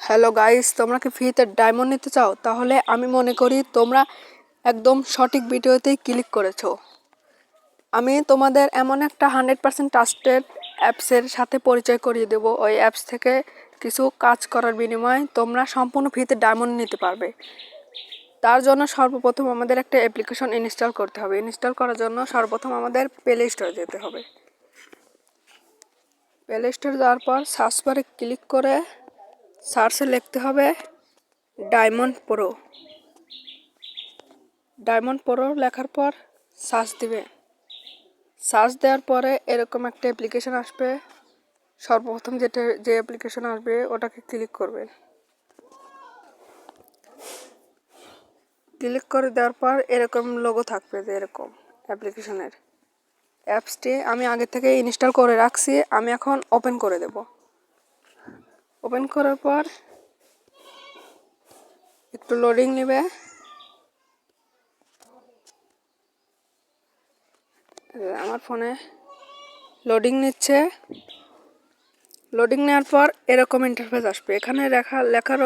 Hello guys, তোমরা কি ফ্রিতে ডায়মন্ড নিতে চাও? তাহলে আমি মনে করি তোমরা একদম সঠিক ভিডিওতেই ক্লিক করেছো। আমি তোমাদের এমন একটা 100% ট্রাস্টেড অ্যাপসের সাথে পরিচয় করিয়ে দেব। ওই অ্যাপস থেকে কিছু কাজ করার বিনিময়ে তোমরা সম্পূর্ণ ফ্রিতে ডায়মন্ড নিতে পারবে। তার জন্য সর্বপ্রথম আমাদের একটা অ্যাপ্লিকেশন ইনস্টল করতে হবে। ইনস্টল করার জন্য সর্বপ্রথম আমাদের প্লে স্টোরে যেতে হবে। প্লে স্টোরে যাওয়ার পর সার্চ বারে ক্লিক করে সার্চে লিখতে হবে ডায়মন্ড প্রো। ডায়মন্ড প্রো লেখার পর সার্চ দিবে। সার্চ দেওয়ার পরে এরকম একটা অ্যাপ্লিকেশন আসবে। সর্বপ্রথম যে অ্যাপ্লিকেশন আসবে ওটাকে ক্লিক করবেন। ক্লিক করে দেওয়ার পর এরকম লোগো থাকবে, যে এরকম অ্যাপ্লিকেশনের অ্যাপসটি আমি আগে থেকে ইনস্টল করে রাখছি। আমি এখন ওপেন করে দেব। ওপেন করার পর একটু লোডিং নেবে। আমার ফোনে লোডিং নিচ্ছে। লোডিং নেওয়ার পর এরকম ইন্টারফেস আসবে। এখানে লেখা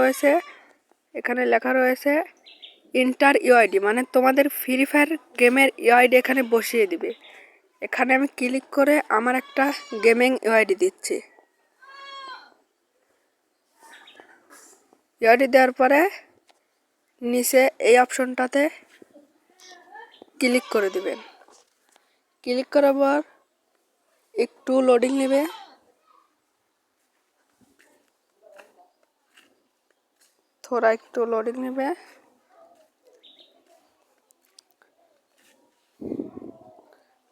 রয়েছে ইন্টার ইউআইডি, মানে তোমাদের ফ্রি ফায়ার গেমের ইউআইডি এখানে বসিয়ে দিবে। এখানে আমি ক্লিক করে আমার একটা গেমিং ইউআইডি দিচ্ছি। ইউআইডি দেওয়ার পরে নিচে এই অপশনটাতে ক্লিক করে দিবেন। ক্লিক করার পর একটু লোডিং নেবে। থোড়া একটু লোডিং নেবে।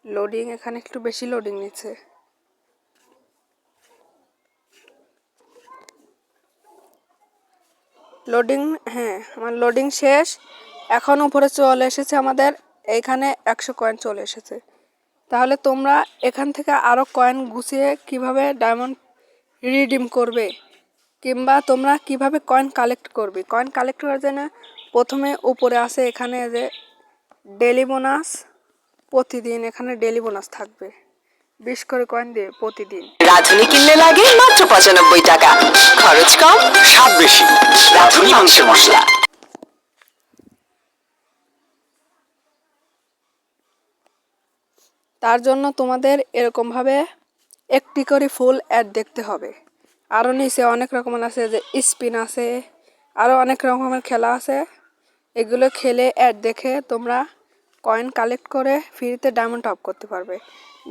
লোডিং এখানে একটু বেশি লোডিং নিচ্ছে। লোডিং, হ্যাঁ, আমার লোডিং শেষ। এখন উপরে চলে এসেছে, আমাদের এইখানে 100 কয়েন চলে এসেছে। তাহলে তোমরা এখান থেকে আরও কয়েন গুছিয়ে কিভাবে ডায়মন্ড রিডিম করবে, কিংবা তোমরা কিভাবে কয়েন কালেক্ট করবে। কয়েন কালেক্ট করার জন্য প্রথমে উপরে আছে এখানে যে ডেলি বোনাস, প্রতিদিন এখানে ডেলি বোনাস থাকবে 20 করে কয়েন দিয়ে প্রতিদিন। রাঁধুনি কিনলে লাগে মাত্র 95 টাকা, খরচ কম, স্বাদ বেশি। রাঁধুনি মাংসের মশলা। তার জন্য তোমাদের এরকমভাবে একটি করে ফুল অ্যাড দেখতে হবে। আরও নিচে অনেক রকমের আছে, যে স্পিন আছে, আরও অনেক রকমের খেলা আছে। এগুলো খেলে অ্যাড দেখে তোমরা কয়েন কালেক্ট করে ফ্রিতে ডায়মন্ড টপ করতে পারবে।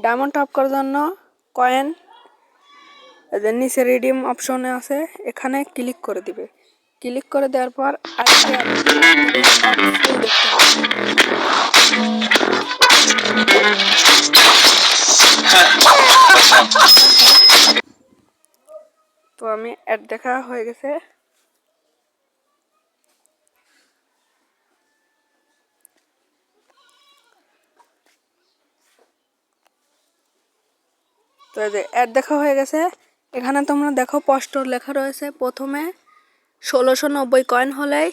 ডায়মন্ড টপ করার জন্য কয়েন নিচে রিডিম অপশনে আছে, এখানে ক্লিক করে দিবে। ক্লিক করে দেওয়ার পর তো আমি অ্যাড দেখা হয়ে গেছে। তো এই যে অ্যাড দেখা হয়ে গেছে। এখানে তোমরা দেখো পোস্টার লেখা রয়েছে। প্রথমে 1690 কয়েন হলেই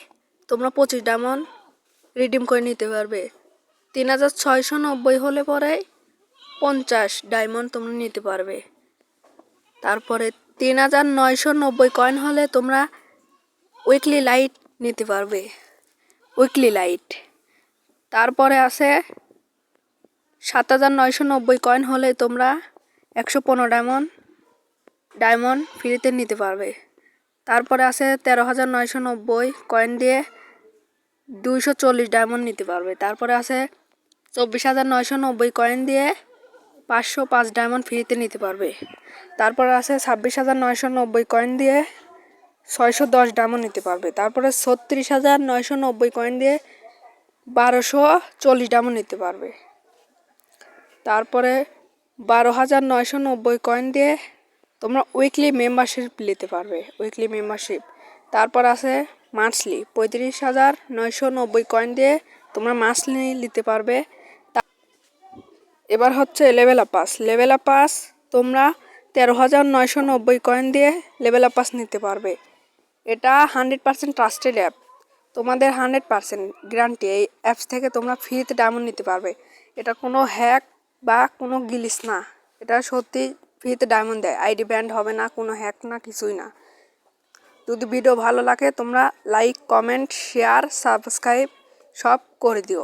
তোমরা 25 ডায়মন্ড রিডিম করে নিতে পারবে। 3690 হলে পরে 50 ডায়মন্ড তোমরা নিতে পারবে। তারপরে 3990 কয়েন হলে তোমরা উইকলি লাইট নিতে পারবে, উইকলি লাইট। তারপরে আছে 7990 কয়েন হলে তোমরা 115 ডায়মন্ড ফ্রিতে নিতে পারবে। তারপরে আছে 13990 কয়েন দিয়ে 240 ডায়মন্ড নিতে পারবে। তারপরে আছে 24990 কয়েন দিয়ে 505 ডায়মন্ড ফ্রিতে নিতে পারবে। তারপরে আছে 26990 কয়েন দিয়ে 610 ডায়মন্ড নিতে পারবে। তারপরে 36990 কয়েন দিয়ে 1240 ডায়মন্ড নিতে পারবে। তারপরে 12990 কয়েন দিয়ে তোমরা উইকলি মেম্বারশিপ নিতে পারবে, উইকলি মেম্বারশিপ। তারপর আছে মান্থলি 35990 কয়েন দিয়ে তোমরা মান্থলি নিতে পারবে। এবার হচ্ছে level up pass. Level up pass তোমরা 13990 কয়েন দিয়ে লেভেল আপ পাস নিতে পারবে। এটা 100% ট্রাস্টেড অ্যাপ। তোমাদের 100% গ্যারান্টি এই অ্যাপস থেকে তোমরা ফ্রিতে ডায়মন্ড নিতে পারবে। এটা কোনো হ্যাক বা কোনো গ্লিচ না, এটা সত্যি ফ্রিতে ডায়মন্ড দেয়। আইডি ব্যান্ড হবে না, কোনো হ্যাক না, কিছুই না। যদি ভিডিও ভালো লাগে তোমরা লাইক কমেন্ট শেয়ার সাবস্ক্রাইব সব করে দিও।